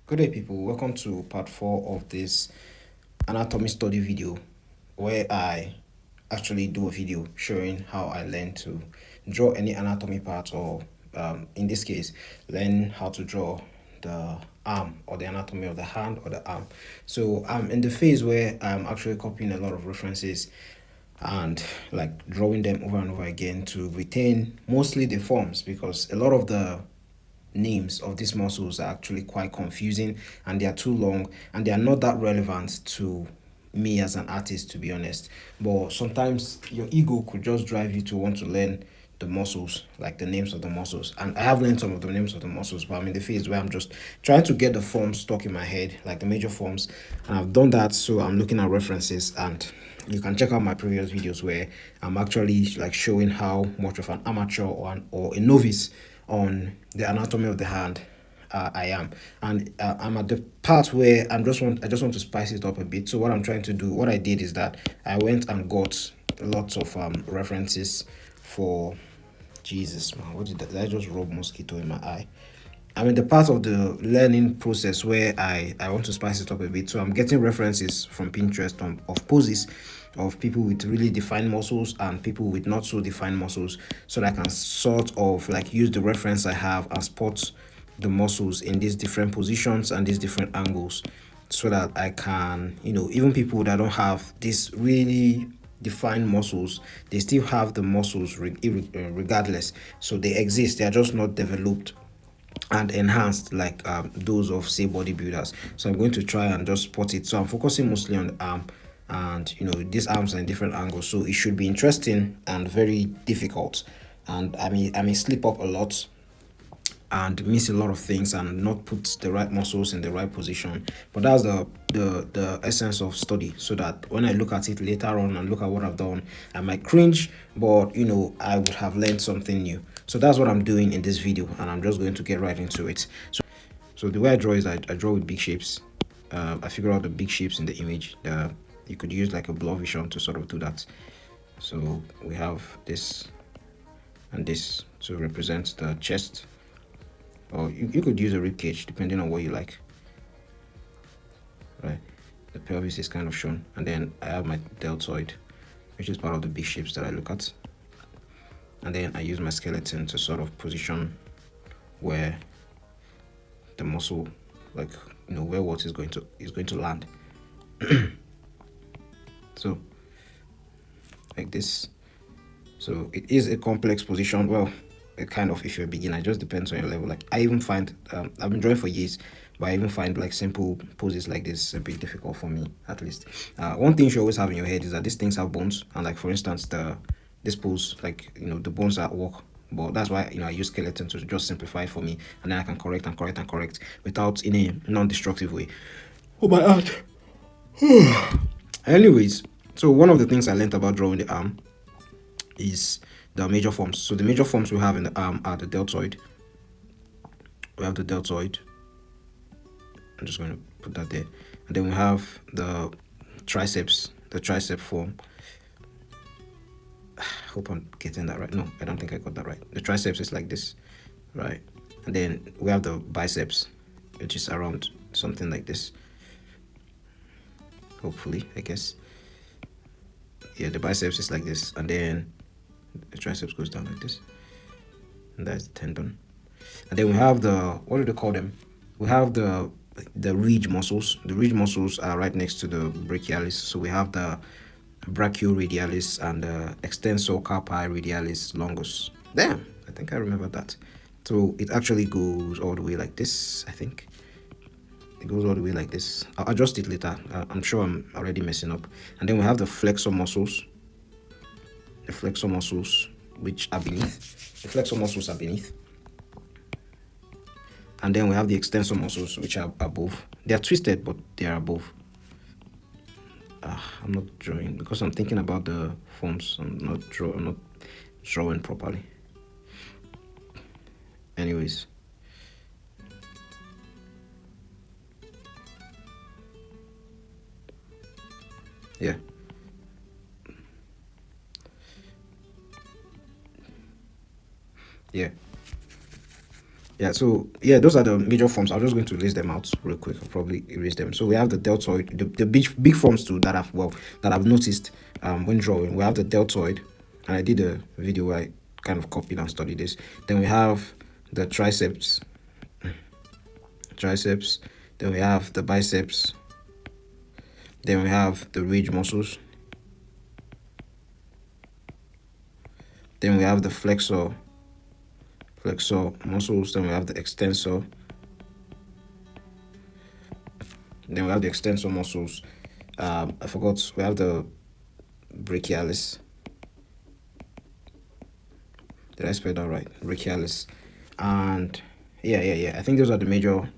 Good day, people. Welcome to part 4 of this anatomy study video where I actually do a video showing how I learn to draw any anatomy part, or in this case, learn how to draw the arm or the anatomy of the hand or the arm. So I'm in the phase where I'm actually copying a lot of references and like drawing them over and over again to retain mostly the forms, because a lot of the names of these muscles are actually quite confusing and they are too long and they are not that relevant to me as an artist, to be honest. But sometimes your ego could just drive you to want to learn the muscles, like the names of the muscles. And I have learned some of the names of the muscles, but I'm in the phase where I'm just trying to get the forms stuck in my head, like the major forms. And I've done that, so I'm looking at references, and you can check out my previous videos where I'm actually like showing how much of an amateur or a novice on the anatomy of the hand I am. And I'm at the part where I just want to spice it up a bit. So what I'm trying to do, what I did is that I went and got lots of references for Jesus, man. What did I just rub mosquito in my eye? I'm in the part of the learning process where I want to spice it up a bit. So I'm getting references from Pinterest of poses of people with really defined muscles and people with not so defined muscles, so that I can sort of like use the reference I have and spot the muscles in these different positions and these different angles, so that I can, even people that don't have this really defined muscles, they still have the muscles regardless. So they exist, they are just not developed and enhanced like those of, say, bodybuilders. So I'm going to try and just spot it. So I'm focusing mostly on the arm, and these arms are in different angles, so it should be interesting and very difficult. And I may slip up a lot and miss a lot of things and not put the right muscles in the right position. But that's the essence of study, so that when I look at it later on and look at what I've done, I might cringe, but I would have learned something new. So that's what I'm doing in this video, and I'm just going to get right into it. So the way I draw is I draw with big shapes. I figure out the big shapes in the image. You could use like a blur vision to sort of do that. So we have this and this to represent the chest, or you could use a rib cage depending on what you like, right? The pelvis is kind of shown, and then I have my deltoid, which is part of the big shapes that I look at, and then I use my skeleton to sort of position where the muscle, like where what is going to land. So like this. So it is a complex position. Well, it kind of, if you're a beginner, it just depends on your level. Like I even find I've been drawing for years, but I even find like simple poses like this a bit difficult for me, at least. One thing you should always have in your head is that these things have bones, and like for instance this pose, like the bones are at work. But that's why I use skeleton to just simplify it for me, and then I can correct and correct and correct without in a non-destructive way. Oh my god. Anyways, so one of the things I learned about drawing the arm is the major forms. So the major forms we have in the arm are the deltoid. We have the deltoid. I'm just going to put that there. And then we have the triceps, the tricep form. I hope I'm getting that right. No, I don't think I got that right. The triceps is like this, right? And then we have the biceps, which is around something like this. Hopefully, I guess. Yeah, the biceps is like this, and then the triceps goes down like this, and that's the tendon. And then we have the, what do they call them? We have the ridge muscles. The ridge muscles are right next to the brachialis. So we have the brachioradialis and the extensor carpi radialis longus. Damn, I think I remember that. So it actually goes all the way like this, I think. It goes all the way like this. I'll adjust it later. I'm sure I'm already messing up. And then we have the flexor muscles. The flexor muscles, which are beneath. The flexor muscles are beneath. And then we have the extensor muscles, which are above. They are twisted, but they are above. I'm not drawing because I'm thinking about the forms. I'm not drawing properly. Anyways. Yeah. Yeah. Yeah, so yeah, those are the major forms. I'm just going to list them out real quick. I'll probably erase them. So we have the deltoid, the big forms too that I've noticed when drawing. We have the deltoid, and I did a video where I kind of copied and studied this. Then we have the triceps. Then we have the biceps. Then we have the ridge muscles. Then we have the flexor muscles. Then we have the extensor. Then we have the extensor muscles. I forgot. We have the brachialis. Did I spell that right? Brachialis. And yeah. I think those are the major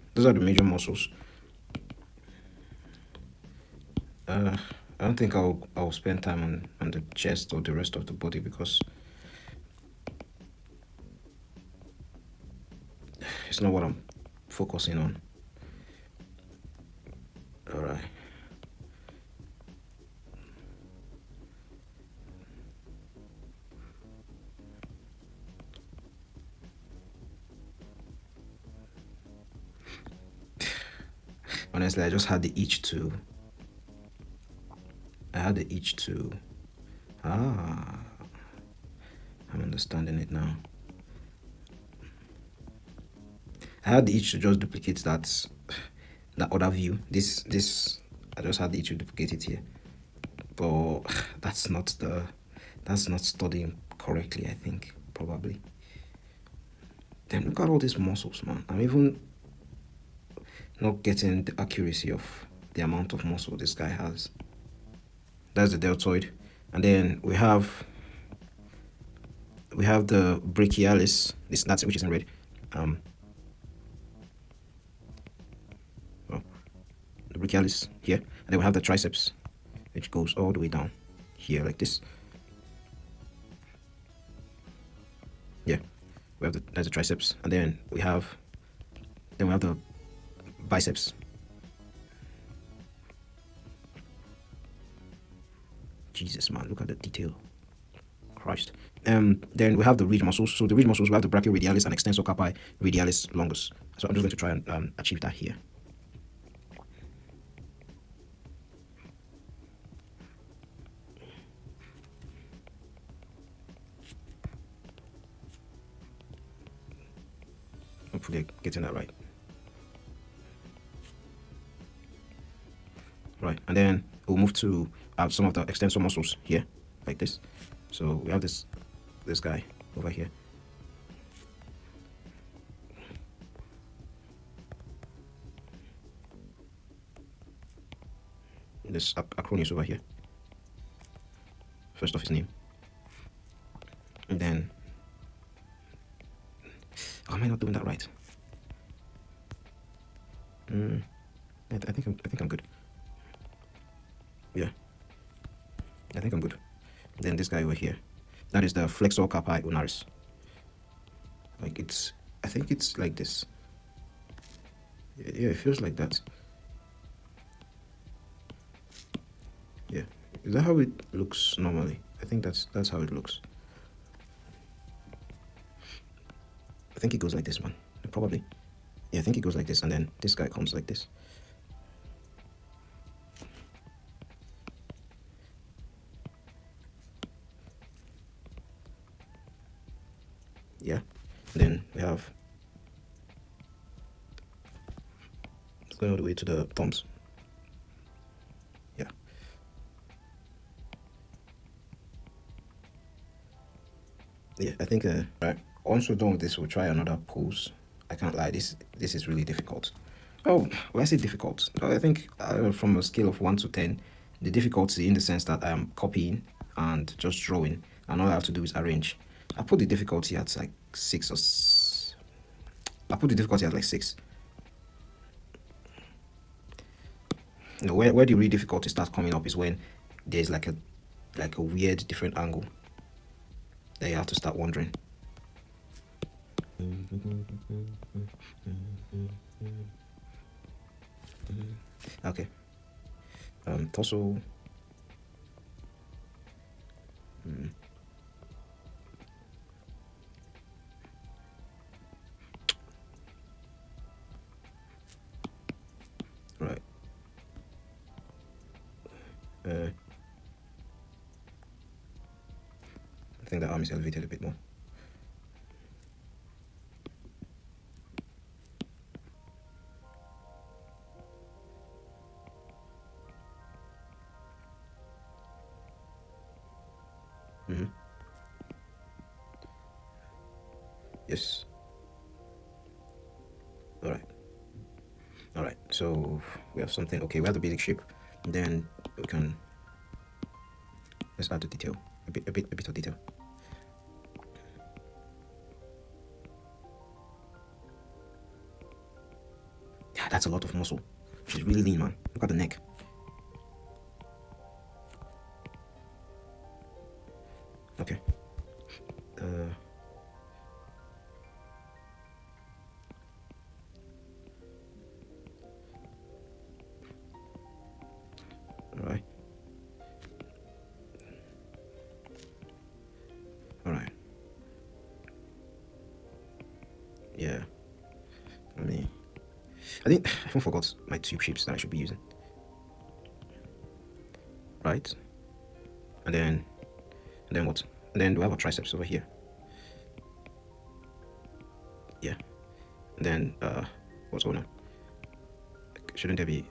muscles. I don't think I'll spend time on the chest or the rest of the body because it's not what I'm focusing on. All right. Honestly, I just had the itch to. I'm understanding it now. I had the itch to just duplicate that other view. This I just had the itch to duplicate it here, but that's not studying correctly. I think probably. Then look at all these muscles, man. I'm even not getting the accuracy of the amount of muscle this guy has. That's the deltoid, and then we have the brachialis. That's which is in red. The brachialis here, and then we have the triceps, which goes all the way down here like this. Yeah, we have that's the triceps, and then we have the biceps. Jesus, man, look at the detail. Christ. Then we have the ridge muscles. So the ridge muscles, we have the brachioradialis and extensor carpi radialis longus. So I'm just going to try and achieve that here. Hopefully getting that right. Right, and then we'll move to some of the extensor muscles here, like this. So we have this guy over here. This acronis over here. First of his name. And then, am I not doing that right? I think I'm good. Yeah, I think I'm good. Then this guy over here, that is the flexor carpi ulnaris. Like I think it's like this. Yeah, it feels like that. Yeah, is that how it looks normally? I think that's how it looks. I think it goes like this, man. Probably. Yeah, I think it goes like this, and then this guy comes like this. Yeah, then we have it's going all the way to the thumbs. Yeah. Yeah, I think right. Once we're done with this, we'll try another pose. I can't lie, this is really difficult. Oh, well, I say difficult. I think from a scale of 1 to 10, the difficulty in the sense that I am copying and just drawing, and all I have to do is arrange. I put the difficulty at like 6 I put the difficulty at like 6. You know, where the real difficulty starts coming up is when there's like a weird different angle. Then you have to start wondering. Okay. Torso. think the arm is elevated a bit more. Yes. All right, so we have something. Okay, we have the basic shape. Then we can, let's add the detail, a bit of detail. Yeah, that's a lot of muscle. She's really lean, man. Look at the neck. Okay. All right. Yeah. I think I forgot my tube shapes that I should be using. Right. And then what? And then we have our triceps over here. Yeah. And then what's going on? Shouldn't there be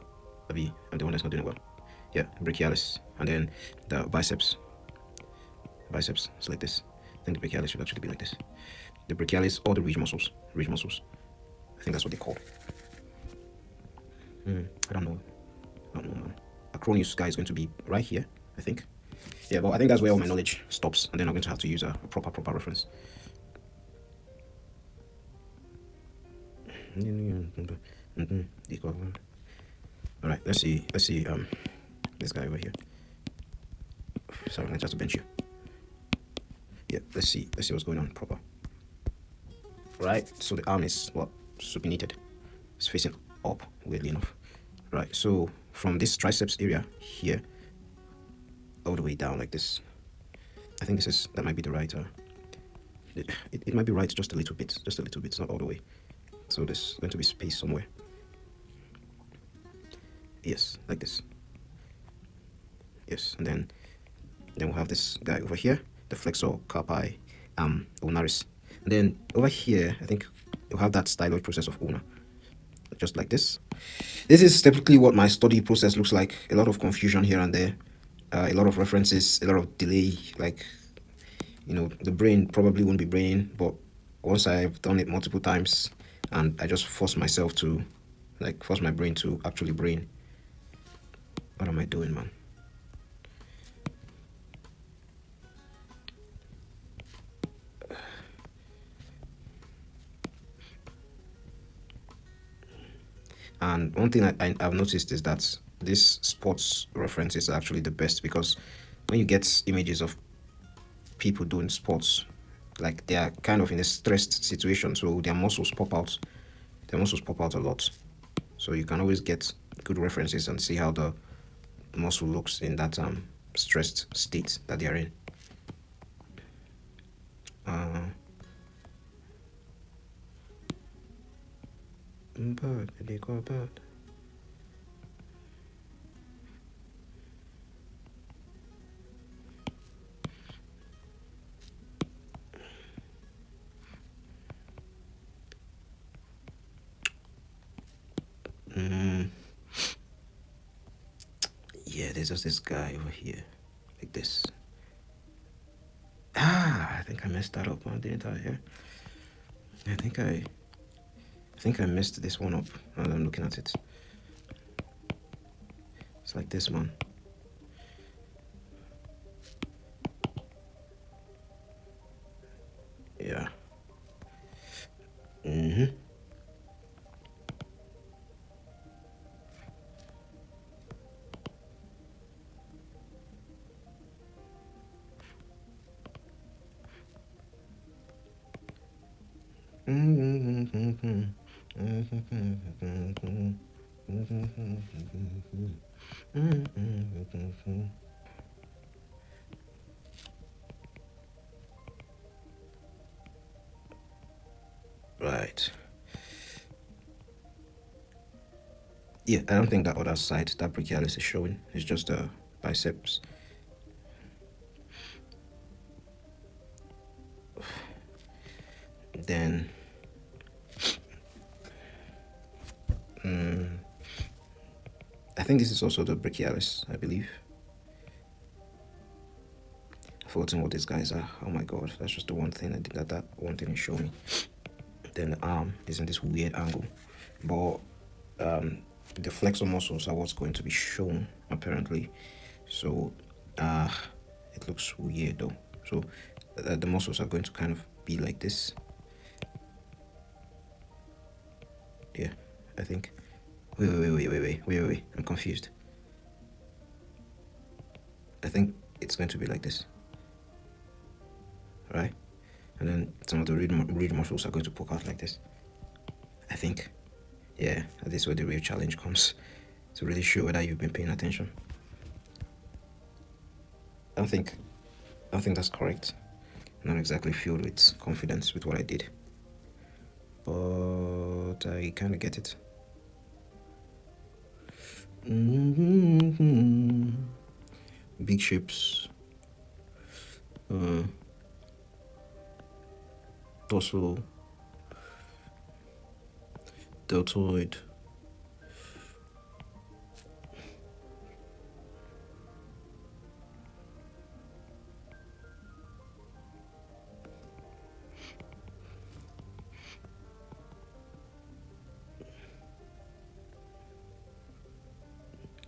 I'm the one that's not doing well. Yeah, brachialis. And then the biceps. Biceps is like this. I think the brachialis should actually be like this. The brachialis or the ridge muscles. Ridge muscles. I think that's what they're called. I don't know, man. Acronis guy is going to be right here, I think. Yeah, but I think that's where all my knowledge stops, and then I'm going to have to use a proper reference. All right, let's see this guy over here. Sorry, let's just bench you. Yeah, let's see what's going on proper. Right, so the arm is supinated. It's facing up, weirdly enough. Right, so from this triceps area here all the way down like this, I think that might be the right it might be right just a little bit, it's not all the way, so there's going to be space somewhere. Yes, like this. Yes, and then we'll have this guy over here, the flexor carpi ulnaris, and then over here I think we'll have that styloid process of ulna, just like this. This is typically what my study process looks like. A lot of confusion here and there, a lot of references, a lot of delay. Like, the brain probably won't be braining, but once I've done it multiple times and I just force my brain to actually brain. What am I doing, man? And one thing I've noticed is that this sports reference is actually the best, because when you get images of people doing sports, like they are kind of in a stressed situation, so their muscles pop out a lot, so you can always get good references and see how the muscle looks in that stressed state that they are in. Bird, they go bird. Yeah, there's just this guy over here, like this. I think I messed that up, man, didn't I? Yeah. I think I messed this one up now that I'm looking at it. It's like this, man. Yeah. Right. Yeah, I don't think that other side, that brachialis, is showing. It's just the biceps. Then I think this is also the brachialis, I believe. I've forgotten what these guys are. Oh my god, that's just the one thing that one thing is showing me. Then the arm is in this weird angle, but the flexor muscles are what's going to be shown apparently. So it looks weird though. So the muscles are going to kind of be like this. Yeah, I think. Wait. I'm confused. I think it's going to be like this. Right? And then some of the reed muscles are going to poke out like this. I think. Yeah, this is where the real challenge comes. To really show whether you've been paying attention. I don't think that's correct. I'm not exactly filled with confidence with what I did. But I kind of get it. Big shapes. Torso. Deltoid.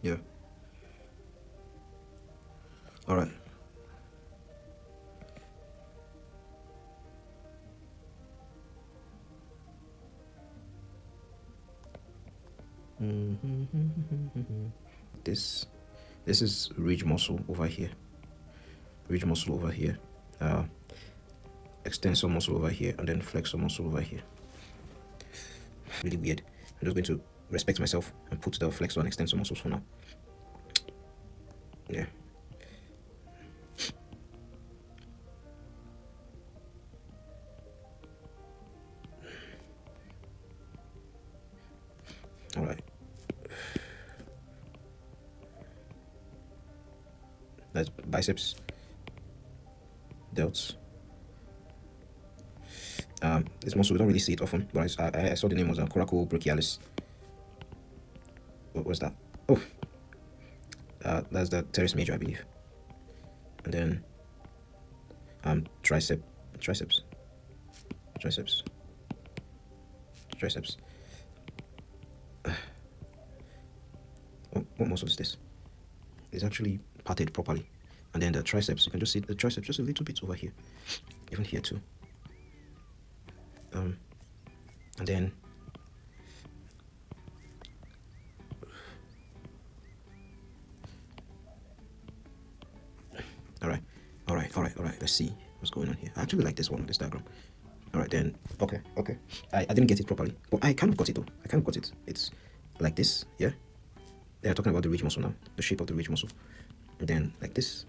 Yeah. All right. This is ridge muscle over here. Ridge muscle over here. Extensor muscle over here, and then flexor muscle over here. Really weird. I'm just going to respect myself and put the flexor and extensor muscles for now. Yeah. All right. That's biceps, delts. This muscle, we don't really see it often, but I saw the name was coracobrachialis. What was that? Oh, that's the teres major, I believe. And then triceps. What muscle is this? It's actually parted properly. And then the triceps, you can just see the triceps just a little bit over here, even here too. And then all right, let's see what's going on here. I actually like this one, this diagram. All right, then okay, I didn't get it properly, but I kind of got it though. It's like this. Yeah, they're talking about the ridge muscle now, the shape of the ridge muscle, and then like this,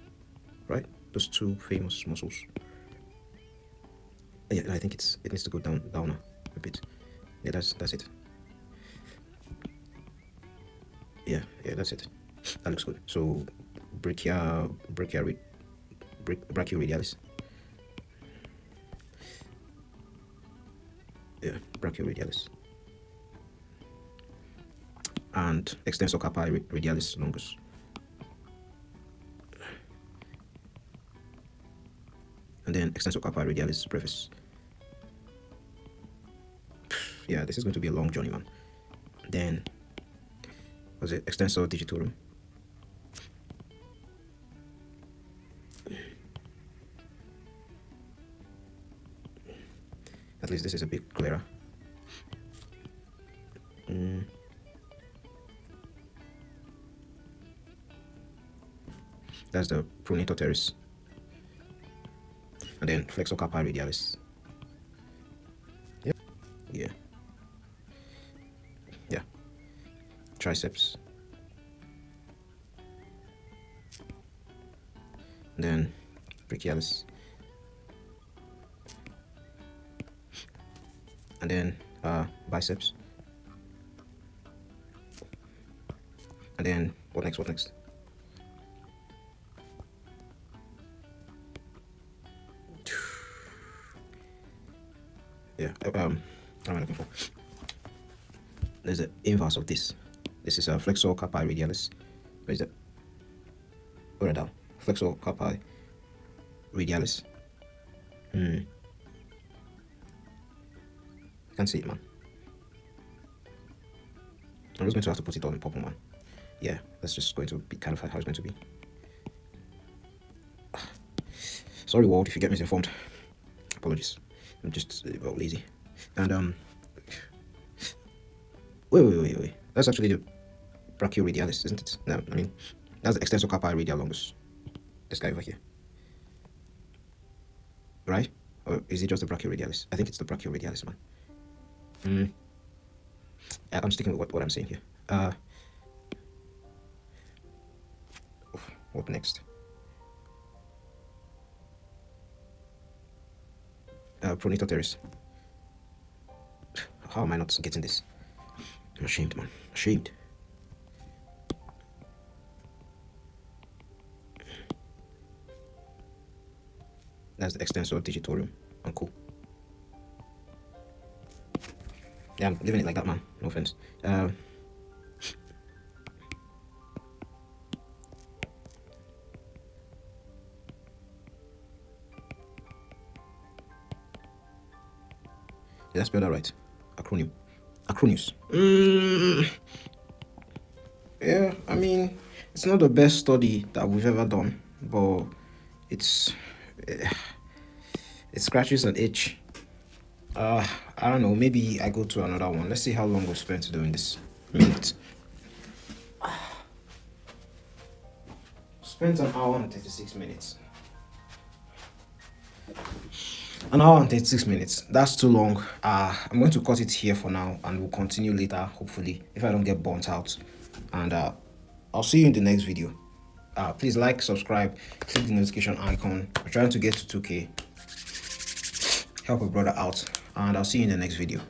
right? Those two famous muscles. Yeah, I think it needs to go down a bit. Yeah, that's it. Yeah, that's it. That looks good. So brachioradialis. Yeah, brachioradialis. And extensor carpi radialis longus. And then extensor carpi radialis brevis. Yeah, this is going to be a long journey, man. Then, was it extensor digitorum? At least this is a bit clearer. That's the pronator teres. And then flexor carpi radialis. Yeah. Triceps. And then brachialis. And then biceps. And then what next? Yeah, what am I looking for? There's the inverse of this. This is a flexor carpi radialis. Where is it? Write it down. Flexor carpi radialis. Can't see it, man. I'm just going to have to put it on in purple, man. Yeah, that's just going to be kind of how it's going to be. Sorry, world, if you get misinformed. Apologies. I'm just lazy. And wait. That's actually the brachioradialis, isn't it? No, I mean that's the extensor carpi radial longus. This guy over here, right? Or is it just the brachioradialis? I think it's the brachioradialis, man. I'm sticking with what I'm saying here. What next? Pronator teres. How am I not getting this? I'm ashamed, man. Ashamed. That's the extensor digitorum. Uncle. Yeah, I'm leaving it like that, man. No offense. Did I spell that right? Acronym. Acronius. Yeah, I mean, it's not the best study that we've ever done, but it scratches an itch. I don't know, maybe I go to another one. Let's see how long we've spent doing this. Minute. Spent an hour and 36 minutes. An hour and 36 minutes. That's too long. I'm going to cut it here for now, and we'll continue later, hopefully, if I don't get burnt out. And I'll see you in the next video. Please like, subscribe, click the notification icon. We're trying to get to 2K. Help a brother out, and I'll see you in the next video.